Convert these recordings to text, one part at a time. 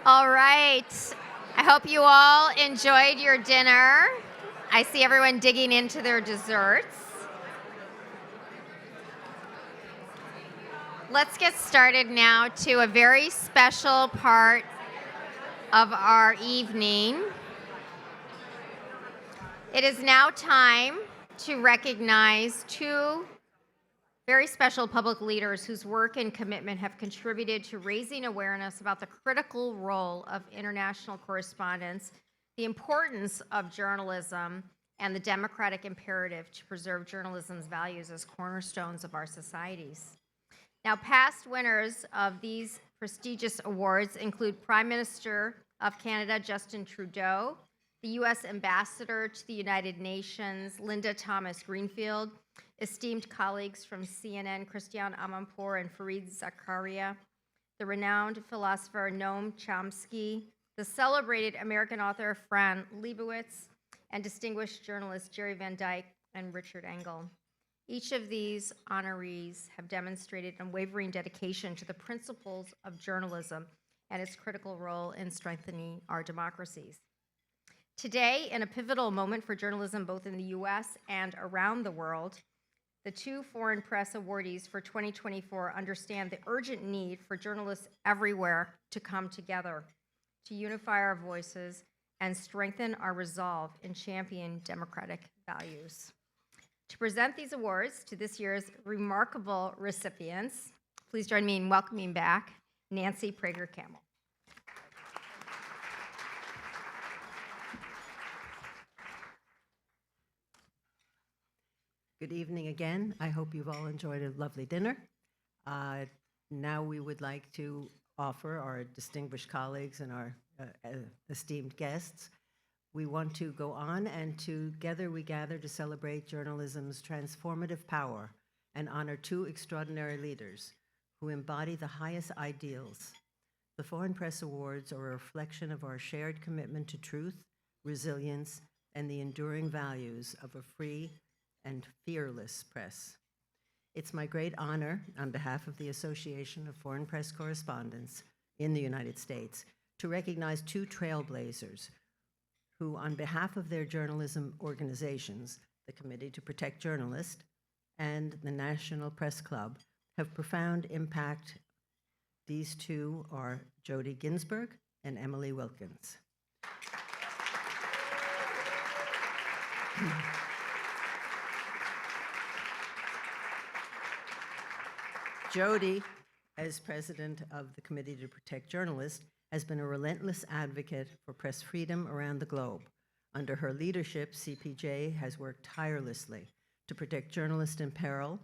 All right. I hope you all enjoyed your dinner. I see everyone digging into their desserts. Let's get started now to a very special part of our evening. It is now time to recognize two very special public leaders whose work and commitment have contributed to raising awareness about the critical role of international correspondence, the importance of journalism, and the democratic imperative to preserve journalism's values as cornerstones of our societies. Now, past winners of these prestigious awards include Prime Minister of Canada, Justin Trudeau, the U.S. Ambassador to the United Nations, Linda Thomas-Greenfield, esteemed colleagues from CNN, Christiane Amanpour and Fareed Zakaria, the renowned philosopher Noam Chomsky, the celebrated American author Fran Lebowitz, and distinguished journalists Jerry Van Dyke and Richard Engel. Each of these honorees have demonstrated unwavering dedication to the principles of journalism and its critical role in strengthening our democracies. Today, in a pivotal moment for journalism both in the U.S. and around the world, the two Foreign Press awardees for 2024 understand the urgent need for journalists everywhere to come together, to unify our voices, and strengthen our resolve in championing democratic values. To present these awards to this year's remarkable recipients, please join me in welcoming back Nancy Prager-Campbell. Good evening again. I hope you've all enjoyed a lovely dinner. Now we would like to offer our distinguished colleagues and our esteemed guests. We want to go on, and together we gather to celebrate journalism's transformative power and honor two extraordinary leaders who embody the highest ideals. The Foreign Press Awards are a reflection of our shared commitment to truth, resilience, and the enduring values of a free and fearless press. It's my great honor, on behalf of the Association of Foreign Press Correspondents in the United States, to recognize two trailblazers who, on behalf of their journalism organizations, the Committee to Protect Journalists and the National Press Club, have profound impact. These two are Jodie Ginsberg and Emily Wilkins. Jodie, as president of the Committee to Protect Journalists, has been a relentless advocate for press freedom around the globe. Under her leadership, CPJ has worked tirelessly to protect journalists in peril,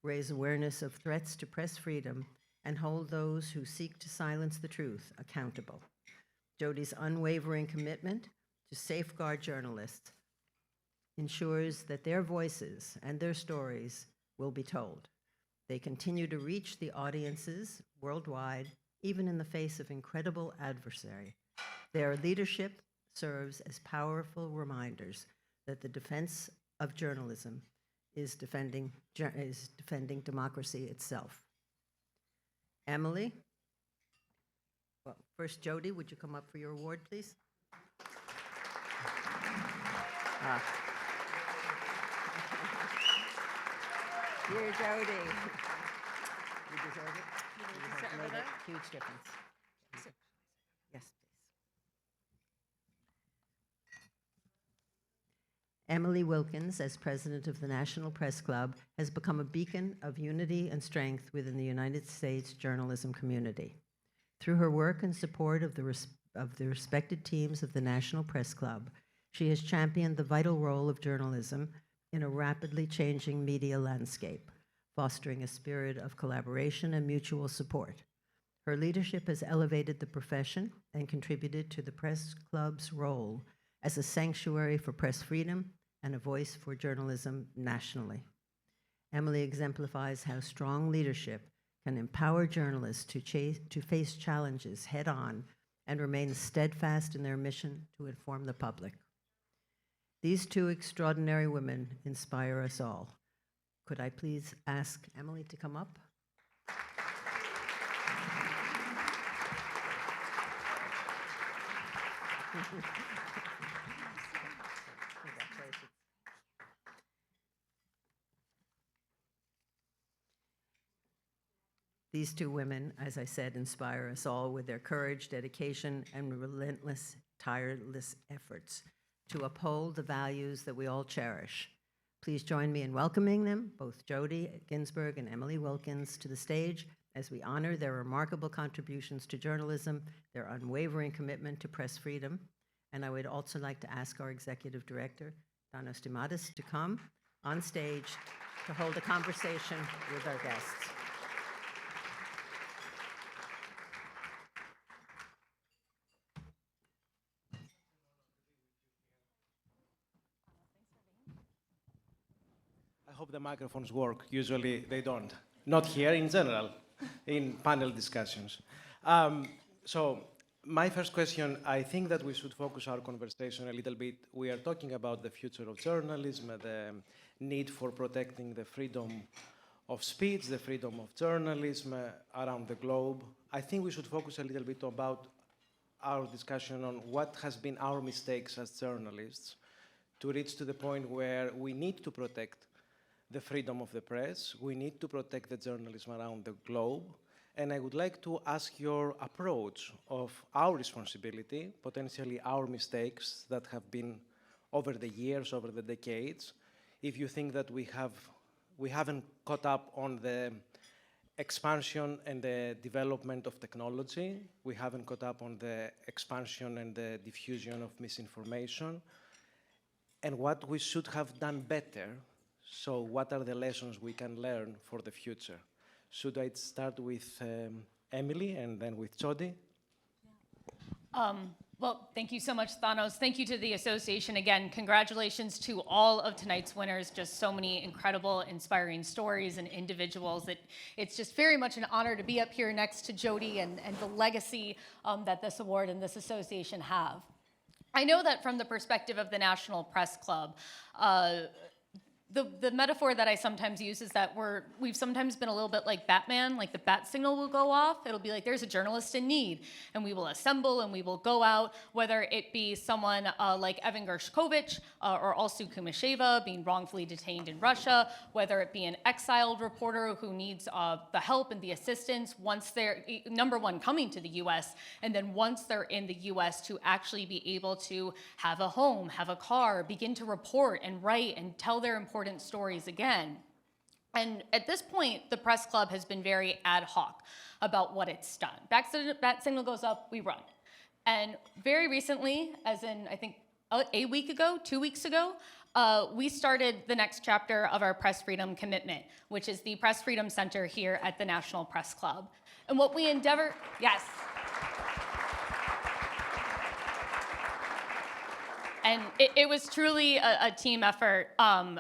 raise awareness of threats to press freedom, and hold those who seek to silence the truth accountable. Jodie's unwavering commitment to safeguard journalists ensures that their voices and their stories will be told. They continue to reach the audiences worldwide, even in the face of incredible adversary. Their leadership serves as powerful reminders that the defense of journalism is defending democracy itself. Emily? Well, first, Jodie, would you come up for your award, please? Dear Jodie. You deserve it. You have made a huge difference. Yes, please. Emily Wilkins, as president of the National Press Club, has become a beacon of unity and strength within the United States journalism community. Through her work and support of the respected teams of the National Press Club, she has championed the vital role of journalism in a rapidly changing media landscape, fostering a spirit of collaboration and mutual support. Her leadership has elevated the profession and contributed to the Press Club's role as a sanctuary for press freedom and a voice for journalism nationally. Emily exemplifies how strong leadership can empower journalists to face challenges head-on and remain steadfast in their mission to inform the public. These two extraordinary women inspire us all. Could I please ask Emily to come up? Congratulations. These two women, as I said, inspire us all with their courage, dedication, and relentless, tireless efforts to uphold the values that we all cherish. Please join me in welcoming them, both Jodie Ginsberg and Emily Wilkins, to the stage as we honor their remarkable contributions to journalism, their unwavering commitment to press freedom. And I would also like to ask our Executive Director, Thanos Dimadis, to come on stage to hold a conversation with our guests. I hope the microphones work. Usually they don't. Not here, in general, in panel discussions. So my first question, I think that we should focus our conversation a little bit. We are talking about the future of journalism, the need for protecting the freedom of speech, the freedom of journalism around the globe. I think we should focus a little bit about our discussion on what has been our mistakes as journalists to reach to the point where we need to protect the freedom of the press. We need to protect the journalism around the globe. And I would like to ask your approach of our responsibility, potentially our mistakes that have been over the years, over the decades. If you think that we haven't caught up on the expansion and the development of technology, we haven't caught up on the expansion and the diffusion of misinformation, and what we should have done better. So what are the lessons we can learn for the future? Should I start with Emily and then with Jodie? Well, thank you so much, Thanos. Thank you to the association. Again, congratulations to all of tonight's winners. Just so many incredible, inspiring stories and individuals. It's just very much an honor to be up here next to Jodie and the legacy that this award and this association have. I know that from the perspective of the National Press Club, the metaphor that I sometimes use is that we've sometimes been a little bit like Batman, like the bat signal will go off. It'll be like, there's a journalist in need, and we will assemble and we will go out, whether it be someone like Evan Gershkovich or Alsu Kumasheva being wrongfully detained in Russia, whether it be an exiled reporter who needs the help and the assistance once they're, number one, coming to the US, and then once they're in the US to actually be able to have a home, have a car, begin to report and write and tell their important stories again. And at this point, the press club has been very ad hoc about what it's done. Bat signal goes up, we run. And very recently, as in I think a week ago, 2 weeks ago, we started the next chapter of our press freedom commitment, which is the Press Freedom Center here at the National Press Club. And what we endeavor, yes. And it was truly a team effort. I'm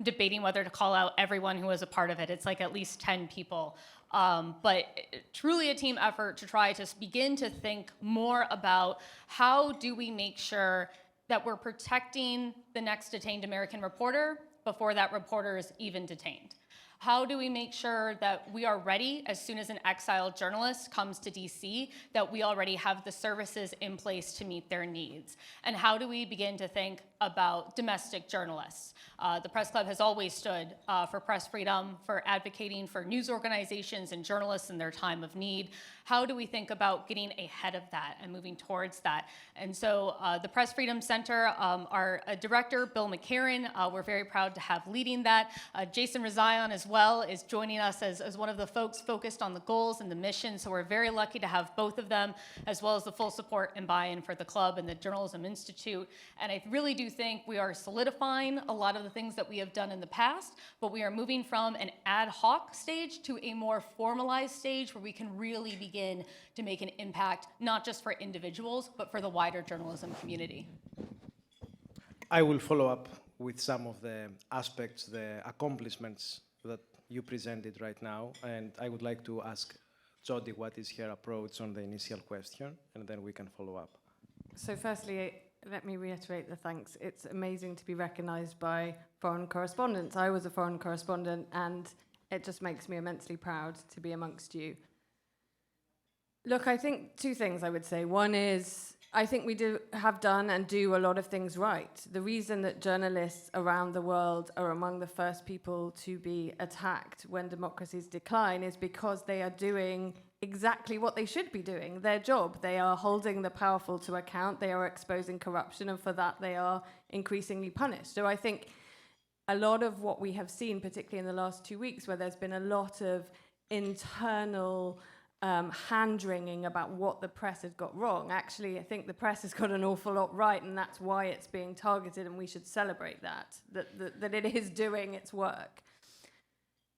debating whether to call out everyone who was a part of it. It's like at least 10 people. But truly a team effort to try to begin to think more about how do we make sure that we're protecting the next detained American reporter before that reporter is even detained. How do we make sure that we are ready as soon as an exiled journalist comes to DC, that we already have the services in place to meet their needs? And how do we begin to think about domestic journalists? The Press Club has always stood for press freedom, for advocating for news organizations and journalists in their time of need. How do we think about getting ahead of that and moving towards that? And so the Press Freedom Center, our director, Bill McCarran, we're very proud to have leading that. Jason Razayan as well is joining us as one of the folks focused on the goals and the mission. So we're very lucky to have both of them, as well as the full support and buy-in for the club and the Journalism Institute. And I really do think we are solidifying a lot of the things that we have done in the past, but we are moving from an ad hoc stage to a more formalized stage where we can really begin to make an impact, not just for individuals, but for the wider journalism community. I will follow up with some of the aspects, the accomplishments that you presented right now, and I would like to ask Jodie what is her approach on the initial question, and then we can follow up. So firstly, let me reiterate the thanks. It's amazing to be recognized by foreign correspondents. I was a foreign correspondent, and it just makes me immensely proud to be amongst you. Look, I think two things I would say. One is I think we have done and do a lot of things right. The reason that journalists around the world are among the first people to be attacked when democracies decline is because they are doing exactly what they should be doing, their job. They are holding the powerful to account, they are exposing corruption, and for that they are increasingly punished. So I think a lot of what we have seen, particularly in the last 2 weeks, where there's been a lot of internal hand-wringing about what the press has got wrong. Actually, I think the press has got an awful lot right, and that's why it's being targeted, and we should celebrate that it is doing its work.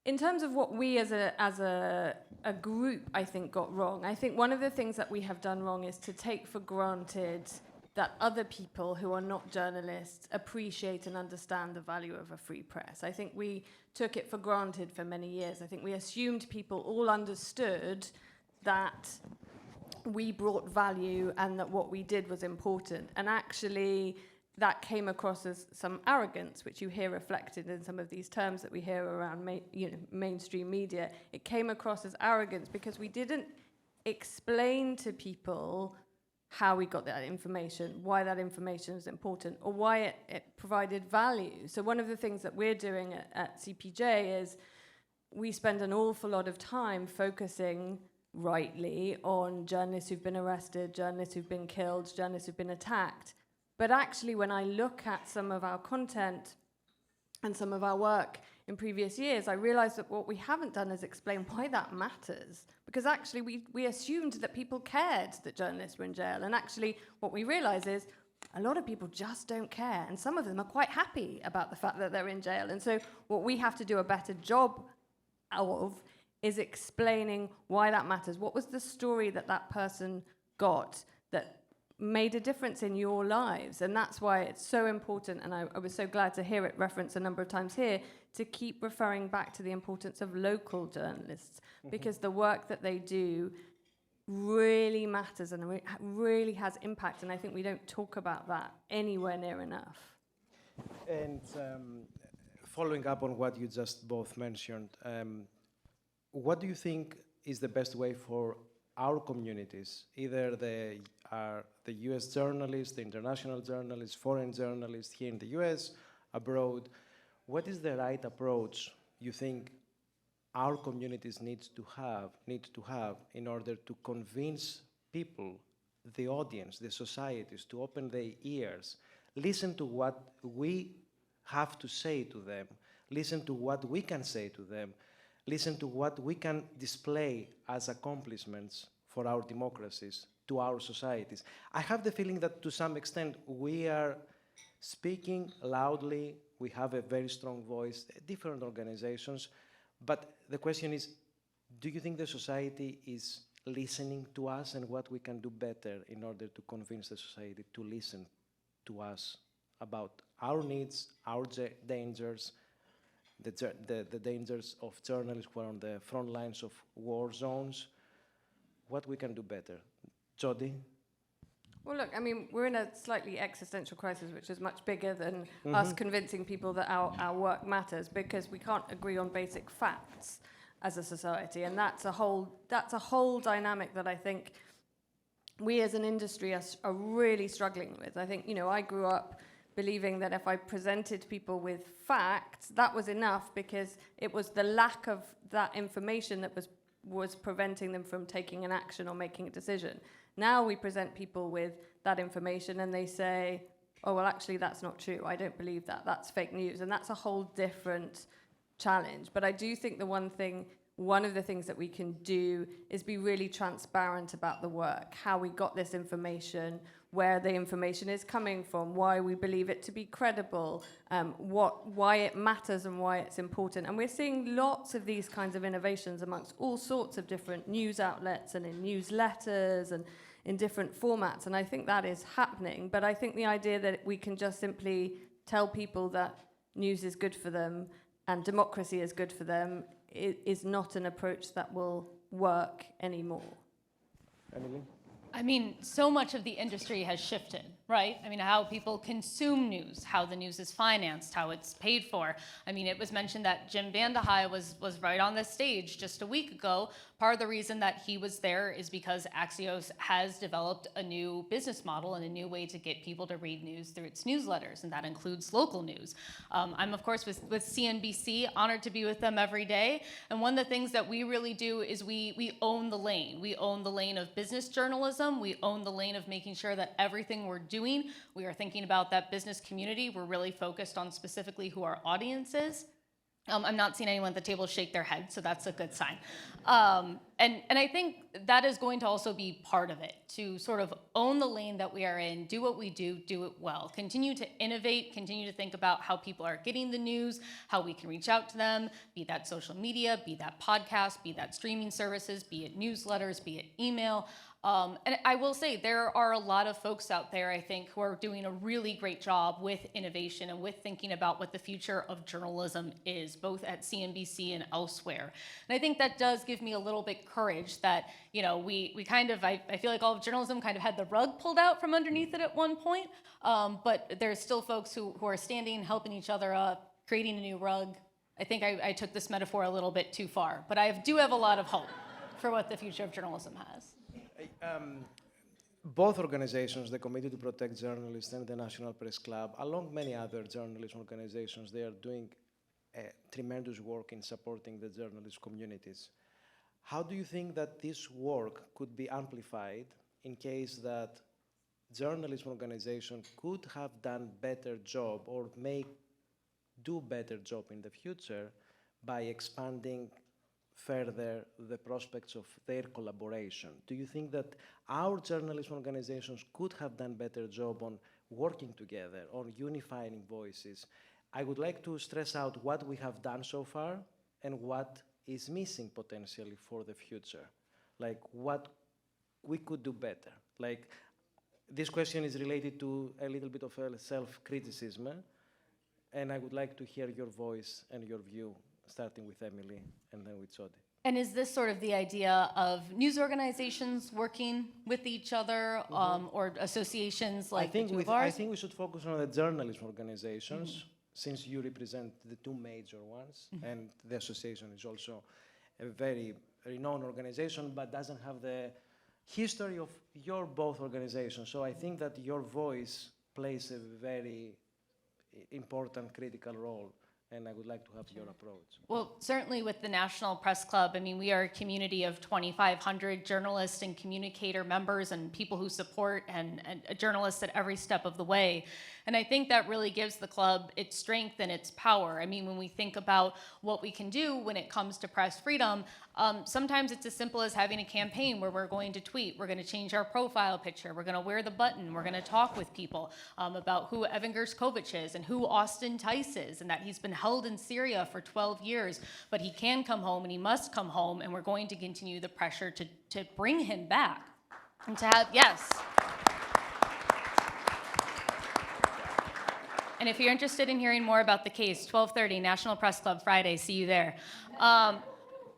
In terms of what we as a group, I think, got wrong, I think one of the things that we have done wrong is to take for granted that other people who are not journalists appreciate and understand the value of a free press. I think we took it for granted for many years. I think we assumed people all understood that we brought value and that what we did was important. And actually, that came across as some arrogance, which you hear reflected in some of these terms that we hear around mainstream media. It came across as arrogance because we didn't explain to people how we got that information, why that information is important, or why it provided value. So one of the things that we're doing at CPJ is we spend an awful lot of time focusing rightly on journalists who've been arrested, journalists who've been killed, journalists who've been attacked. But actually, when I look at some of our content and some of our work in previous years, I realized that what we haven't done is explain why that matters. Because actually, we assumed that people cared that journalists were in jail. And actually, what we realize is a lot of people just don't care. And some of them are quite happy about the fact that they're in jail. And so what we have to do a better job of is explaining why that matters. What was the story that that person got that made a difference in your lives? And that's why it's so important, and I was so glad to hear it referenced a number of times here, to keep referring back to the importance of local journalists, because the work that they do really matters and really has impact, and I think we don't talk about that anywhere near enough. And following up on what you just both mentioned, what do you think is the best way for our communities, either the US journalists, the international journalists, foreign journalists here in the US, abroad, what is the right approach you think our communities need to have in order to convince people, the audience, the societies, to open their ears, listen to what we have to say to them, listen to what we can say to them, listen to what we can display as accomplishments for our democracies, to our societies. I have the feeling that to some extent we are speaking loudly, we have a very strong voice, different organizations, but the question is, do you think the society is listening to us, and what we can do better in order to convince the society to listen to us about our needs, our dangers, the dangers of journalists who are on the front lines of war zones, what we can do better? Jodie? Well, look, I mean, we're in a slightly existential crisis, which is much bigger than us convincing people that our work matters, because we can't agree on basic facts as a society, and that's a whole dynamic that I think we as an industry are really struggling with. I think, I grew up believing that if I presented people with facts, that was enough, because it was the lack of that information that was preventing them from taking an action or making a decision. Now we present people with that information and they say, oh, well, actually, that's not true. I don't believe that. That's fake news. And that's a whole different challenge. But I do think one of the things that we can do is be really transparent about the work, how we got this information, where the information is coming from, why we believe it to be credible, why it matters and why it's important. And we're seeing lots of these kinds of innovations amongst all sorts of different news outlets and in newsletters and in different formats. And I think that is happening. But I think the idea that we can just simply tell people that news is good for them and democracy is good for them is not an approach that will work anymore. Emily? I mean, so much of the industry has shifted. right? I mean, how people consume news, how the news is financed, how it's paid for. I mean, it was mentioned that Jim Vandehei was right on this stage just a week ago. Part of the reason that he was there is because Axios has developed a new business model and a new way to get people to read news through its newsletters, and that includes local news. I'm, of course, with CNBC, honored to be with them every day. And one of the things that we really do is we own the lane. We own the lane of business journalism. We own the lane of making sure that everything we're doing, we are thinking about that business community. We're really focused on specifically who our audience is. I'm not seeing anyone at the table shake their head, so that's a good sign. And I think that is going to also be part of it, to sort of own the lane that we are in, do what we do it well, continue to innovate, continue to think about how people are getting the news, how we can reach out to them, be that social media, be that podcast, be that streaming services, be it newsletters, be it email. And I will say there are a lot of folks out there, I think, who are doing a really great job with innovation and with thinking about what the future of journalism is, both at CNBC and elsewhere. And I think that does give me a little bit courage that, you know, we kind of, I feel like all of journalism kind of had the rug pulled out from underneath it at one point, but there's still folks who are standing, helping each other up, creating a new rug. I think I took this metaphor a little bit too far, but I do have a lot of hope for what the future of journalism has. Both organizations, the Committee to Protect Journalists and the National Press Club, along many other journalism organizations, they are doing tremendous work in supporting the journalist communities. How do you think that this work could be amplified in case that journalism organizations could have done better job or may do better job in the future by expanding further the prospects of their collaboration? Do you think that our journalism organizations could have done better job on working together, on unifying voices? I would like to stress out what we have done so far and what is missing potentially for the future, like what we could do better. Like, this question is related to a little bit of a self-criticism, and I would like to hear your voice and your view, starting with Emily and then with Jodie. And is this sort of the idea of news organizations working with each other, or associations like the two of ours? I think we should focus on the journalism organizations, since you represent the two major ones, and the association is also a very renowned organization, but doesn't have the history of your both organizations. So I think that your voice plays a very important, critical role, and I would like to have your approach. Well, certainly with the National Press Club, I mean, we are a community of 2,500 journalists and communicator members and people who support and journalists at every step of the way. And I think that really gives the club its strength and its power. I mean, when we think about what we can do when it comes to press freedom, sometimes it's as simple as having a campaign where we're going to tweet, we're going to change our profile picture, we're going to wear the button, we're going to talk with people about who Evan Gershkovich is and who Austin Tice is, and that he's been held in Syria for 12 years, but he can come home and he must come home, and we're going to continue the pressure to bring him back and to have, yes. And if you're interested in hearing more about the case, 12:30, National Press Club, Friday, see you there.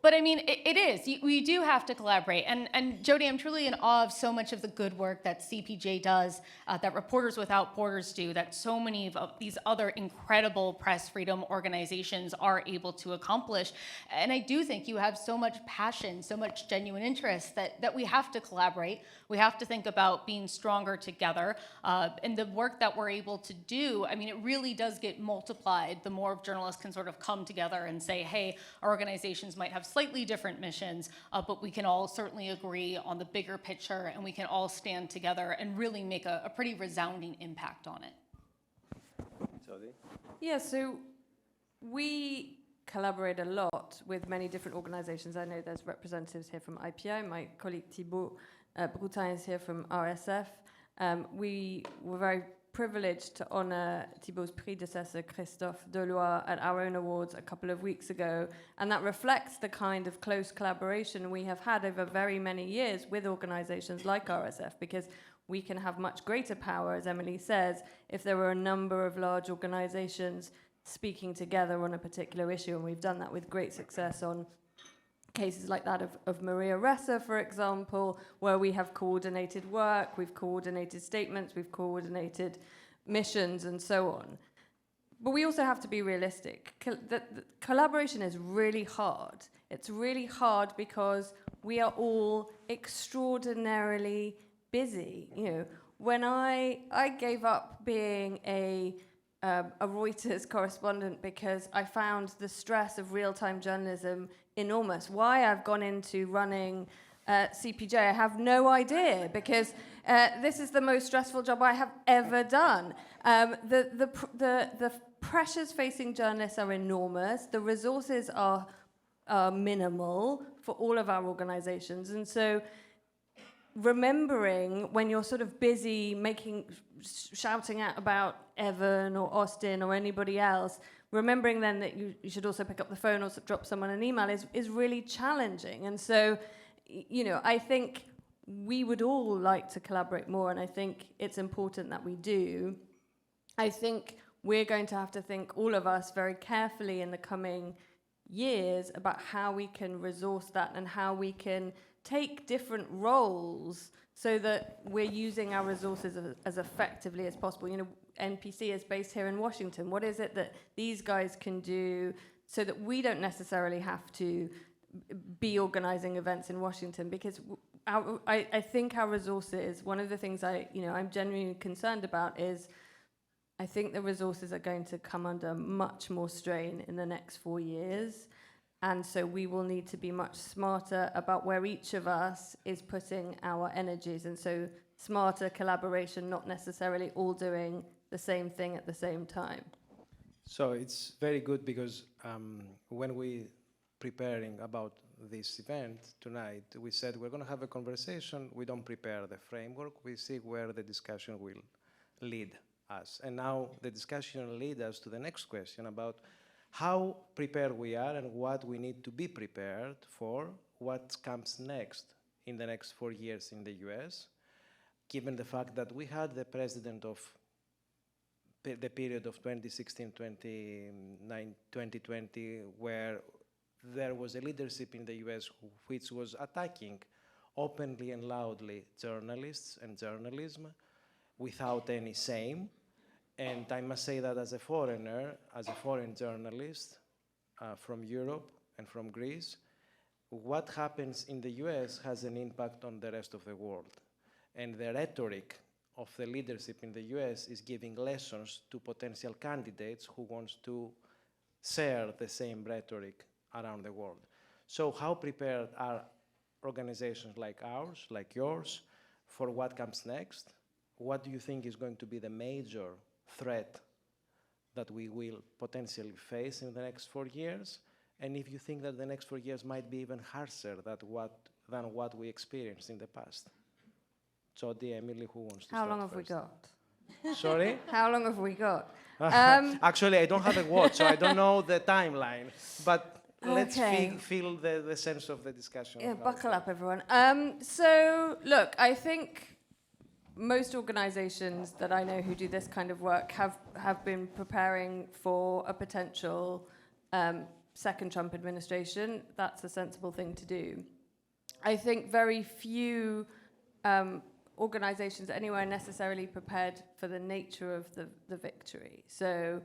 But I mean, it is. We do have to collaborate. And Jodie, I'm truly in awe of so much of the good work that CPJ does, that Reporters Without Borders do, that so many of these other incredible press freedom organizations are able to accomplish. And I do think you have so much passion, so much genuine interest that we have to collaborate. We have to think about being stronger together. And the work that we're able to do, I mean, it really does get multiplied the more journalists can sort of come together and say, hey, our organizations might have slightly different missions, but we can all certainly agree on the bigger picture, and we can all stand together and really make a pretty resounding impact on it. Jodie? Yeah, so we collaborate a lot with many different organizations. I know there's representatives here from IPO. My colleague Thibault Broutin is here from RSF. We were very privileged to honor Thibault's predecessor, Christophe Deloire, at our own awards a couple of weeks ago. And that reflects the kind of close collaboration we have had over very many years with organizations like RSF, because we can have much greater power, as Emily says, if there were a number of large organizations speaking together on a particular issue. And we've done that with great success on cases like that of Maria Ressa, for example, where we have coordinated work, we've coordinated statements, we've coordinated missions, and so on. But we also have to be realistic. The collaboration is really hard. It's really hard because we are all extraordinarily busy. You know, when I gave up being a Reuters correspondent because I found the stress of real-time journalism enormous. Why I've gone into running CPJ, I have no idea, because this is the most stressful job I have ever done. The pressures facing journalists are enormous. The resources are minimal for all of our organizations. And so remembering when you're sort of busy shouting out about Evan or Austin or anybody else, remembering then that you should also pick up the phone or drop someone an email is really challenging. And so, you know, I think we would all like to collaborate more, and I think it's important that we do. I think we're going to have to think, all of us, very carefully in the coming years about how we can resource that and how we can take different roles so that we're using our resources as effectively as possible. You know, NPC is based here in Washington. What is it that these guys can do so that we don't necessarily have to be organizing events in Washington? Because I think our resources, one of the things I'm genuinely concerned about is I think the resources are going to come under much more strain in the next 4 years. And so we will need to be much smarter about where each of us is putting our energies. And so smarter collaboration, not necessarily all doing the same thing at the same time. So it's very good because when we preparing about this event tonight, we said we're going to have a conversation. We don't prepare the framework. We see where the discussion will lead us. And now the discussion leads us to the next question about how prepared we are and what we need to be prepared for what comes next in the next 4 years in the US, given the fact that we had the president of the period of 2016-2020 where there was a leadership in the US which was attacking openly and loudly journalists and journalism without any shame. And I must say that as a foreigner, as a foreign journalist from Europe and from Greece, what happens in the US has an impact on the rest of the world. And the rhetoric of the leadership in the US is giving lessons to potential candidates who want to share the same rhetoric around the world. So how prepared are organizations like ours, like yours, for what comes next? What do you think is going to be the major threat that we will potentially face in the next 4 years? And if you think that the next 4 years might be even harsher than what we experienced in the past. Jodie, Emily, who wants to How start long have we first? got? Sorry? How long have we got? Actually, I don't have a watch, so I don't know the timeline. But let's Okay. feel the sense of the discussion. Yeah, now. buckle up, everyone. So, look, I think most organizations that I know who do this kind of work have been preparing for a potential second Trump administration. That's a sensible thing to do. I think very few organizations anywhere necessarily prepared for the nature of the victory. So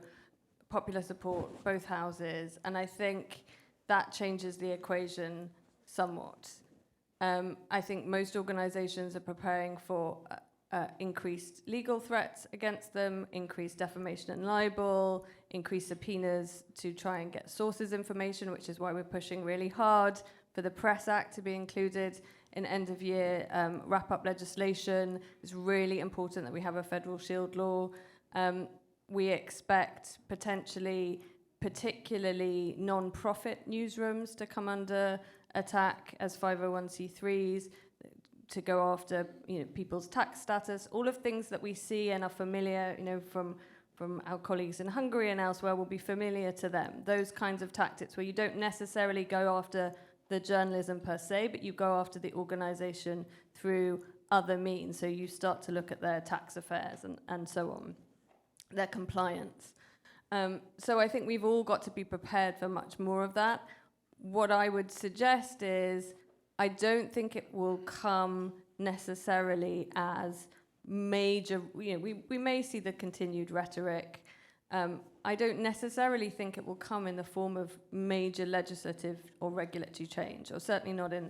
popular support, both houses, and I think that changes the equation somewhat. I think most organizations are preparing for increased legal threats against them, increased defamation and libel, increased subpoenas to try and get sources information, which is why we're pushing really hard for the Press Act to be included in end-of-year wrap-up legislation. It's really important that we have a federal shield law. We expect potentially, particularly non-profit newsrooms to come under attack as 501c3s, to go after people's tax status, all of things that we see and are familiar, from our colleagues in Hungary and elsewhere will be familiar to them. Those kinds of tactics where you don't necessarily go after the journalism per se, but you go after the organization through other means. So you start to look at their tax affairs and so on, their compliance. So I think we've all got to be prepared for much more of that. what I would suggest is I don't think it will come necessarily as major, we may see the continued rhetoric. I don't necessarily think it will come in the form of major legislative or regulatory change, or certainly not in,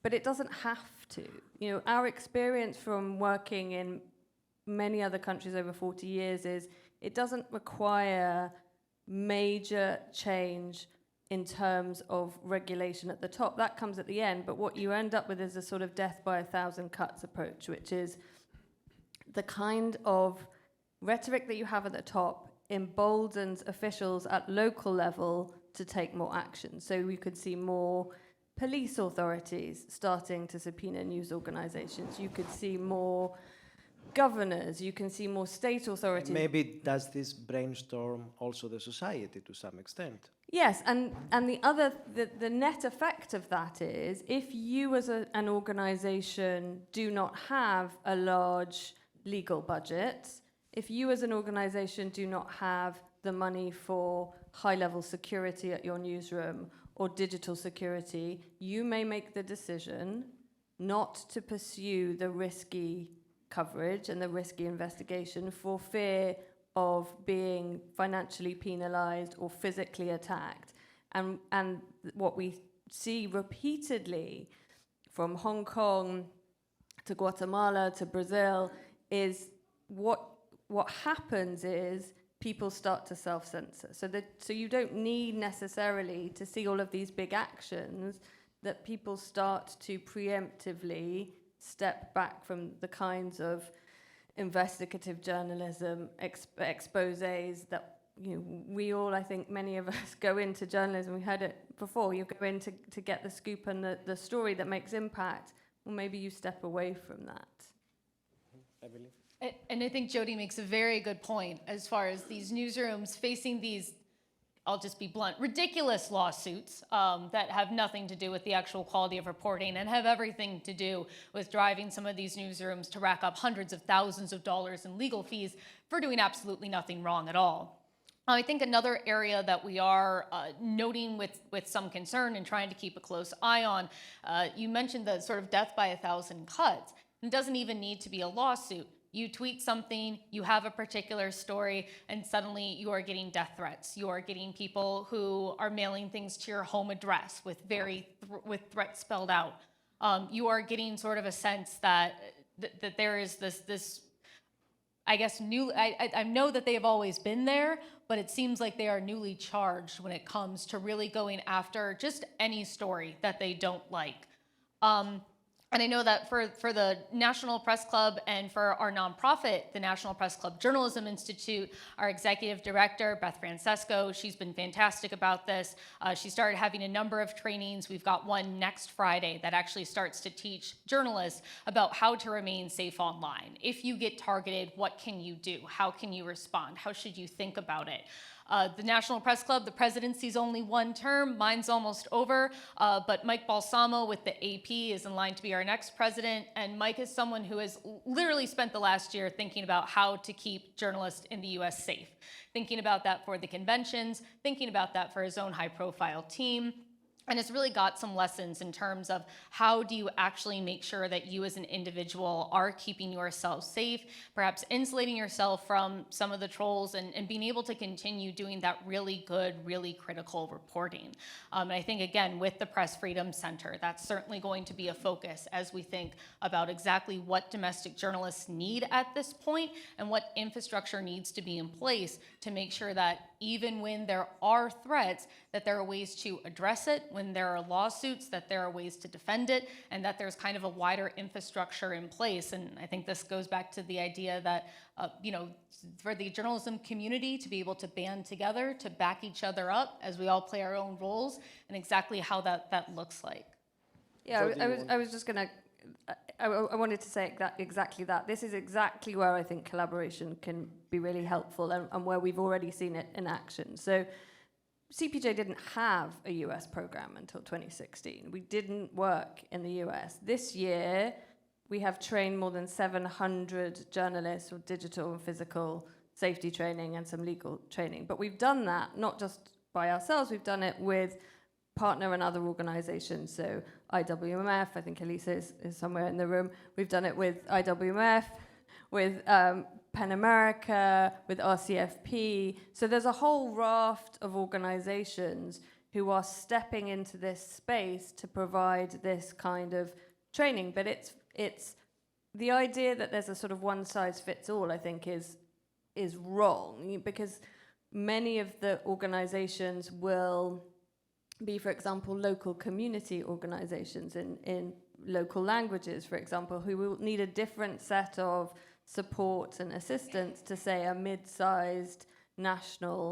but it doesn't have to. Our experience from working in many other countries over 40 years is it doesn't require major change in terms of regulation at the top. That comes at the end, but what you end up with is a sort of death by 1,000 cuts approach, which is the kind of rhetoric that you have at the top emboldens officials at local level to take more action. So we could see more police authorities starting to subpoena news organizations. You could see more governors. You can see more state authorities. Maybe does this brainstorm also the society to some extent? Yes, and the net effect of that is if you as an organization do not have a large legal budget, if you as an organization do not have the money for high-level security at your newsroom or digital security, you may make the decision not to pursue the risky coverage and the risky investigation for fear of being financially penalized or physically attacked. And what we see repeatedly from Hong Kong to Guatemala to Brazil is what happens is people start to self-censor. So you don't need necessarily to see all of these big actions, that people start to preemptively step back from the kinds of investigative journalism, exposés that we all, I think many of us go into journalism, we heard it before, you go in to get the scoop and the story that makes impact. Well, maybe you step away from that. Emily? And I think Jodie makes a very good point as far as these newsrooms facing these, I'll just be blunt, ridiculous lawsuits that have nothing to do with the actual quality of reporting and have everything to do with driving some of these newsrooms to rack up hundreds of thousands of dollars in legal fees for doing absolutely nothing wrong at all. I think another area that we are noting with some concern and trying to keep a close eye on, you mentioned the sort of death by 1,000 cuts. It doesn't even need to be a lawsuit. You tweet something, you have a particular story, and suddenly you are getting death threats. You are getting people who are mailing things to your home address with with threats spelled out. You are getting sort of a sense that there is this I guess I know that they have always been there, but it seems like they are newly charged when it comes to really going after just any story that they don't like. And I know that for the National Press Club and for our nonprofit, the National Press Club Journalism Institute, our executive director, Beth Francesco, she's been fantastic about this. She started having a number of trainings. We've got one next Friday that actually starts to teach journalists about how to remain safe online. If you get targeted, what can you do? How can you respond? How should you think about it? The National Press Club, the presidency's only one term, mine's almost over, but Mike Balsamo with the AP is in line to be our next president, and Mike is someone who has literally spent the last year thinking about how to keep journalists in the US safe, thinking about that for the conventions, thinking about that for his own high-profile team. And it's really got some lessons in terms of how do you actually make sure that you as an individual are keeping yourself safe, perhaps insulating yourself from some of the trolls and being able to continue doing that really good, really critical reporting. And I think, again, with the Press Freedom Center, that's certainly going to be a focus as we think about exactly what domestic journalists need at this point and what infrastructure needs to be in place to make sure that even when there are threats, that there are ways to address it, when there are lawsuits, that there are ways to defend it, and that there's kind of a wider infrastructure in place. And I think this goes back to the idea that, for the journalism community to be able to band together, to back each other up as we all play our own roles, and exactly how that looks like. Yeah, I was just going to, I wanted to say exactly that. This is exactly where I think collaboration can be really helpful and where we've already seen it in action. So CPJ didn't have a US program until 2016. We didn't work in the US. This year, we have trained more than 700 journalists with digital and physical safety training and some legal training. But we've done that not just by ourselves, we've done it with partner and other organizations. So IWMF, I think Elisa is somewhere in the room. We've done it with IWMF, with PEN America, with RCFP. So there's a whole raft of organizations who are stepping into this space to provide this kind of training. But it's the idea that there's a sort of one size fits all, I think, is wrong, because many of the organizations will be, for example, local community organizations in local languages, for example, who will need a different set of support and assistance to, say, a mid-sized national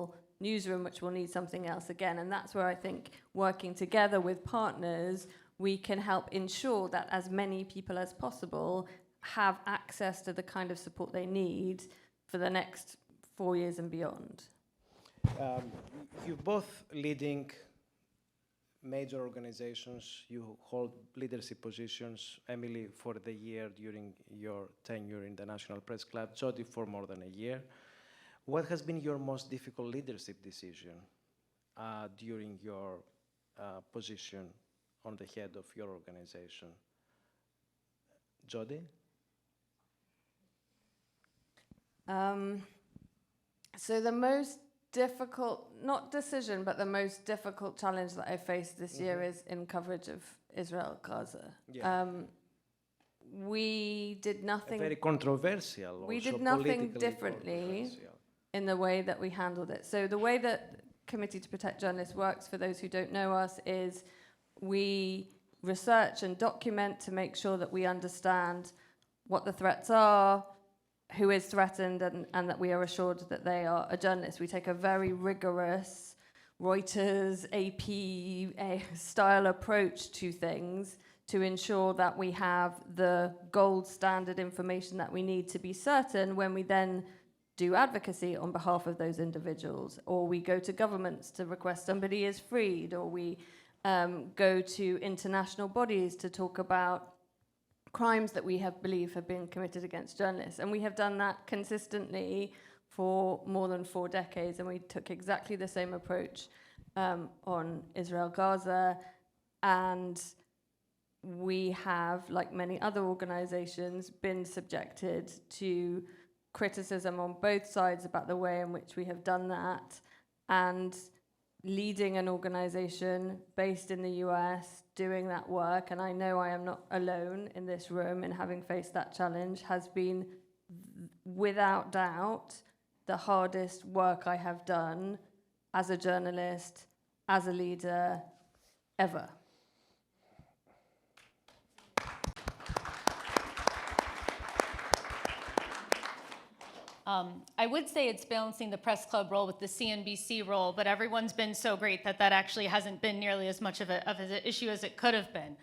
newsroom, which will need something else again. And that's where I think working together with partners, we can help ensure that as many people as possible have access to the kind of support they need for the next 4 years and beyond. You're both leading major organizations. You hold leadership positions. Emily, for the year during your tenure in the National Press Club, Jodie for more than a year. What has been your most difficult leadership decision during your position on the head of your organization? Jodie? So the most difficult, not decision, but the most difficult challenge that I faced this year is in coverage of Israel-Gaza. Yeah. We did nothing. Very controversial. We also did nothing politically differently controversial. in the way that we handled it. So the way that Committee to Protect Journalists works, for those who don't know us, is we research and document to make sure that we understand what the threats are, who is threatened, and that we are assured that they are a journalist. We take a very rigorous Reuters, AP style approach to things to ensure that we have the gold standard information that we need to be certain when we then do advocacy on behalf of those individuals, or we go to governments to request somebody is freed, or we go to international bodies to talk about crimes that we believe have been committed against journalists. And we have done that consistently for more than 4 decades, and we took exactly the same approach on Israel-Gaza. And we have, like many other organizations, been subjected to criticism on both sides about the way in which we have done that. And leading an organization based in the US, doing that work, and I know I am not alone in this room in having faced that challenge, has been, without doubt, the hardest work I have done as a journalist, as a leader, ever. I would say it's balancing the press club role with the CNBC role, but everyone's been so great that actually hasn't been nearly as much of an issue as it could have been.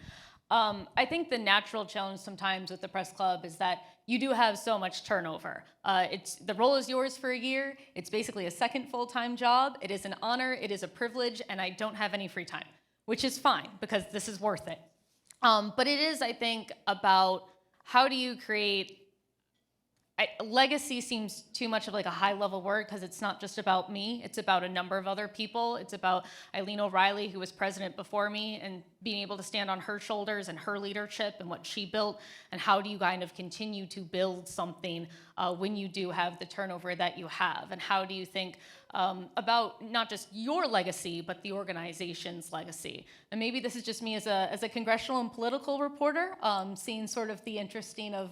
I think the natural challenge sometimes with the press club is that you do have so much turnover. The role is yours for a year. It's basically a second full-time job. It is an honor. It is a privilege, and I don't have any free time, which is fine because this is worth it. But it is, I think, about how do you create. Legacy seems too much of like a high-level word because it's not just about me. It's about a number of other people. It's about Eileen O'Reilly, who was president before me, and being able to stand on her shoulders and her leadership and what she built, and how do you kind of continue to build something when you do have the turnover that you have, and how do you think about not just your legacy, but the organization's legacy. And maybe this is just me as a congressional and political reporter, seeing sort of the interesting of,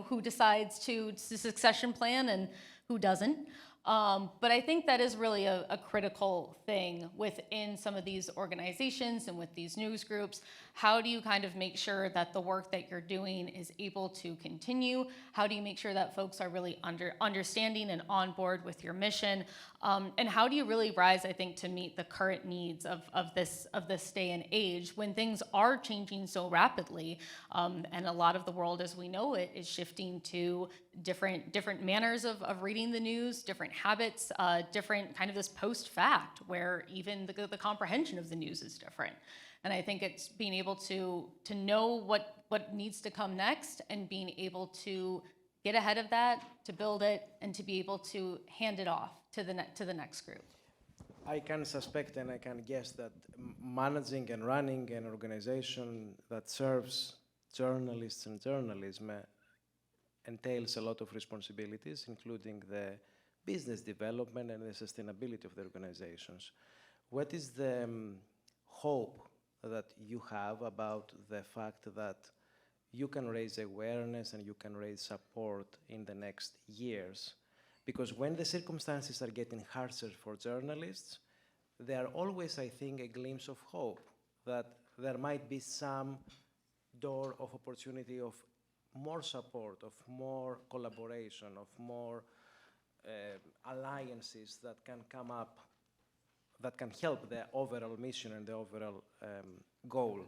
who decides to succession plan and who doesn't. But I think that is really a critical thing within some of these organizations and with these news groups. How do you kind of make sure that the work that you're doing is able to continue? How do you make sure that folks are really understanding and on board with your mission? And how do you really rise, I think, to meet the current needs of this day and age when things are changing so rapidly, and a lot of the world as we know it is shifting to different manners of reading the news, different habits, different kind of this post-fact where even the comprehension of the news is different. And I think it's being able to know what needs to come next and being able to get ahead of that, to build it, and to be able to hand it off to the next group. I can suspect and I can guess that managing and running an organization that serves journalists and journalism entails a lot of responsibilities, including the business development and the sustainability of the organizations. What is the hope that you have about the fact that you can raise awareness and you can raise support in the next years? Because when the circumstances are getting harsher for journalists, there are always, I think, a glimpse of hope that there might be some door of opportunity of more support, of more collaboration, of more alliances that can come up, that can help the overall mission and the overall goal.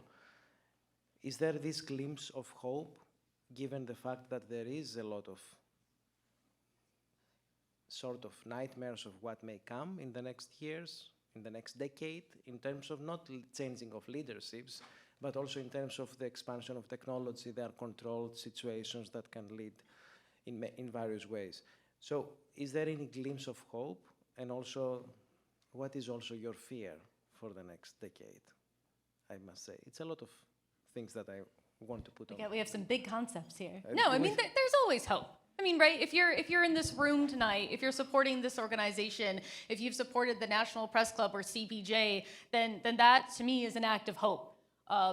Is there this glimpse of hope, given the fact that there is a lot of sort of nightmares of what may come in the next years, in the next decade, in terms of not changing of leaderships, but also in terms of the expansion of technology? There are controlled situations that can lead in various ways. So is there any glimpse of hope? And also, what is also your fear for the next decade? I must say, it's a lot of things that I want to put on. Yeah, we have some big concepts here. Uh, No, I mean, with- there's always hope. I mean, right, if you're in this room tonight, if you're supporting this organization, if you've supported the National Press Club or CPJ, then that, to me, is an act of hope.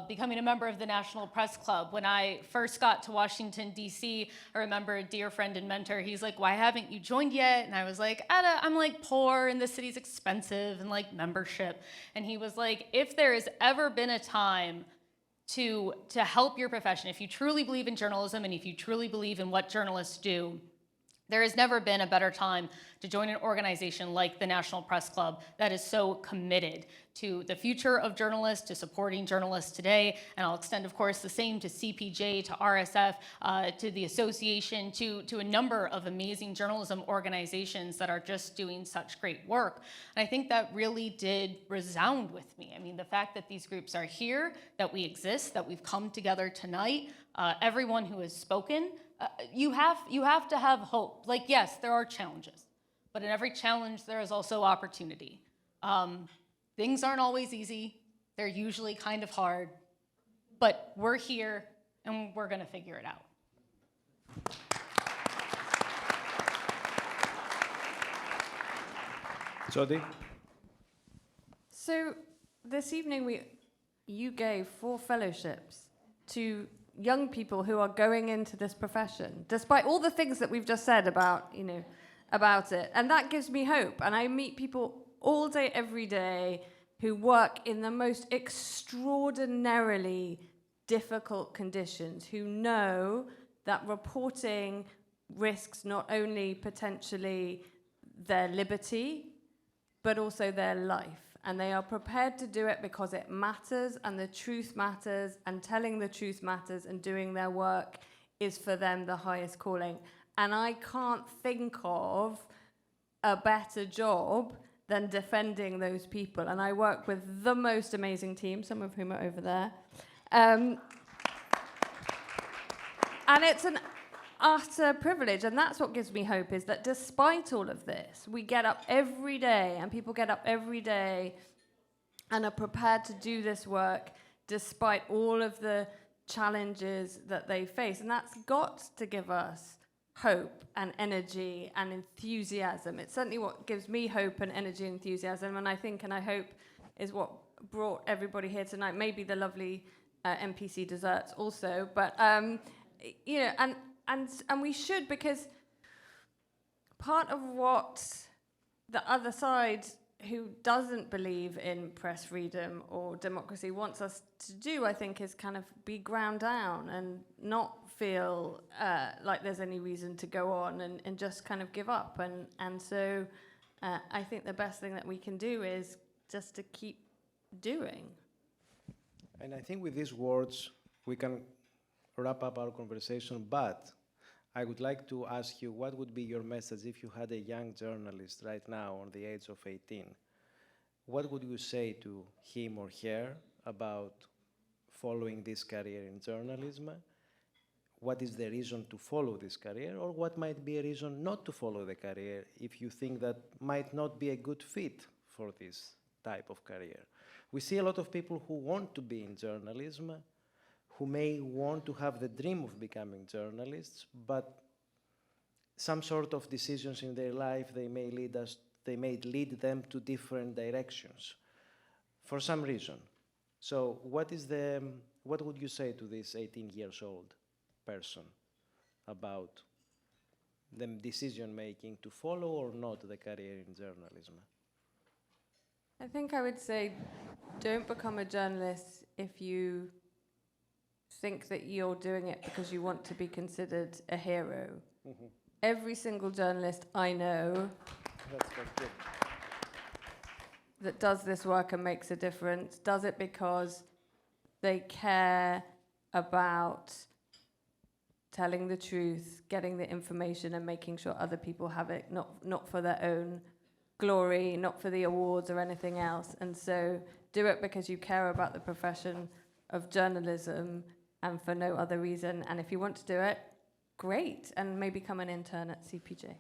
Becoming a member of the National Press Club. When I first got to Washington, D.C., I remember a dear friend and mentor, he's like, why haven't you joined yet? And I was like, I'm like poor and the city's expensive and like membership. And he was like, if there has ever been a time to help your profession, if you truly believe in journalism and if you truly believe in what journalists do, there has never been a better time to join an organization like the National Press Club that is so committed to the future of journalists, to supporting journalists today. And I'll extend, of course, the same to CPJ, to RSF, to the association, to a number of amazing journalism organizations that are just doing such great work. And I think that really did resound with me. I mean, the fact that these groups are here, that we exist, that we've come together tonight, everyone who has spoken, you have to have hope. Like, yes, there are challenges, but in every challenge, there is also opportunity. Things aren't always easy. They're usually kind of hard, but we're here and we're gonna figure it out. Jodie? So this evening you gave 4 fellowships to young people who are going into this profession, despite all the things that we've just said about it. And that gives me hope. And I meet people all day, every day, who work in the most extraordinarily difficult conditions, who know that reporting risks not only potentially their liberty, but also their life. And they are prepared to do it because it matters and the truth matters and telling the truth matters and doing their work is for them the highest calling. And I can't think of a better job than defending those people. And I work with the most amazing team, some of whom are over there. And it's an utter privilege, and that's what gives me hope, is that despite all of this, we get up every day, and people get up every day and are prepared to do this work despite all of the challenges that they face. And that's got to give us hope and energy and enthusiasm. It's certainly what gives me hope and energy and enthusiasm, and I think and I hope is what brought everybody here tonight. Maybe the lovely MPC desserts also, but you know, and we should, because part of what the other side, who doesn't believe in press freedom or democracy, wants us to do, I think, is kind of be ground down and not feel like there's any reason to go on and just kind of give up. And so I think the best thing that we can do is just to keep doing. And I think with these words, we can wrap up our conversation, but I would like to ask you, what would be your message if you had a young journalist right now on the age of 18? What would you say to him or her about following this career in journalism? What is the reason to follow this career, or what might be a reason not to follow the career if you think that might not be a good fit for this type of career. We see a lot of people who want to be in journalism, who may want to have the dream of becoming journalists, but some sort of decisions in their life, they may lead them to different directions for some reason. So what would you say to this 18-year-old person about the decision-making to follow or not the career in journalism? I think I would say don't become a journalist if you think that you're doing it because you want to be considered a hero. Mm-hmm. Every single journalist I know that does this work and makes a difference does it because they care about telling the truth, getting the information and making sure other people have it, not for their own glory, not for the awards or anything else. And so do it because you care about the profession of journalism and for no other reason. And if you want to do it, great, and maybe become an intern at CPJ.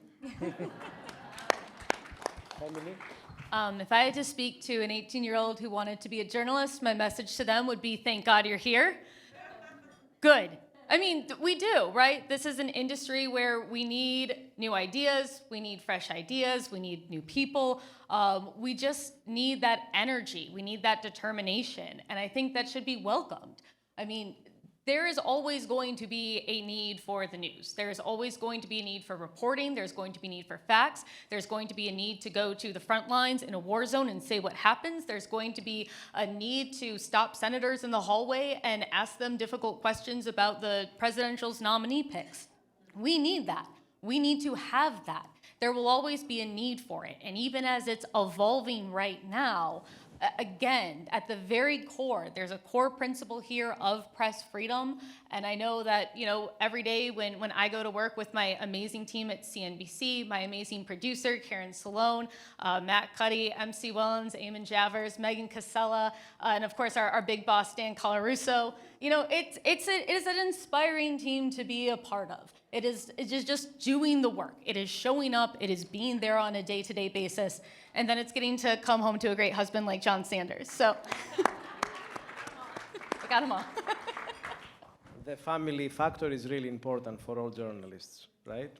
If I had to speak to an 18-year-old who wanted to be a journalist, my message to them would be, thank God you're here. Good. I mean, we do, right? This is an industry where we need new ideas, we need fresh ideas, we need new people. We just need that energy, we need that determination, and I think that should be welcomed. I mean, there is always going to be a need for the news. There's always going to be a need for reporting. There's going to be a need for facts. There's going to be a need to go to the front lines in a war zone and say what happens. There's going to be a need to stop senators in the hallway and ask them difficult questions about the presidential's nominee picks. We need that. We need to have that. There will always be a need for it. And even as it's evolving right now, again, at the very core, there's a core principle here of press freedom. And I know that, every day when I go to work with my amazing team at CNBC, my amazing producer, Karen Salone, Matt Cuddy, MC Wellens, Eamon Javers, Megan Casella, and of course our big boss, Dan Colarusso, it is an inspiring team to be a part of. It is just doing the work. It is showing up. It is being there on a day-to-day basis. And then it's getting to come home to a great husband like John Sanders. So I got them all. The family factor is really important for all journalists, right?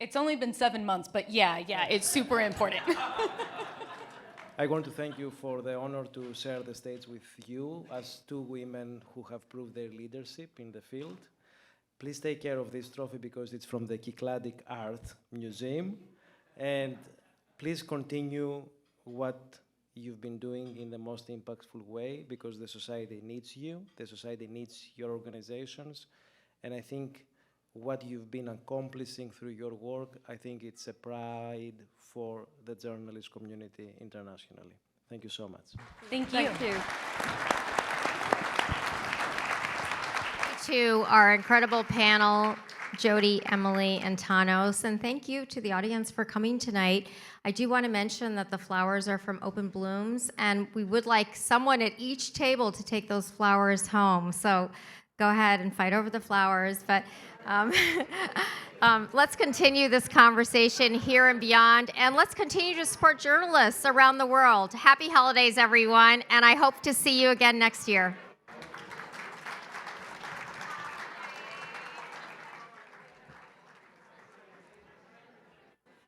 It's only been 7 months, but yeah, it's super important. I want to thank you for the honor to share the stage with you as two women who have proved their leadership in the field. Please take care of this trophy because it's from the Kykladik Art Museum. And please continue what you've been doing in the most impactful way because the society needs you, the society needs your organizations, and I think what you've been accomplishing through your work, I think it's a pride for the journalist community internationally. Thank you so much. Thank you. Thank you. To our incredible panel, Jodie, Emily, and Thanos, and thank you to the audience for coming tonight. I do want to mention that the flowers are from Open Blooms, and we would like someone at each table to take those flowers home. So go ahead and fight over the flowers, but let's continue this conversation here and beyond, and let's continue to support journalists around the world. Happy holidays, everyone, and I hope to see you again next year.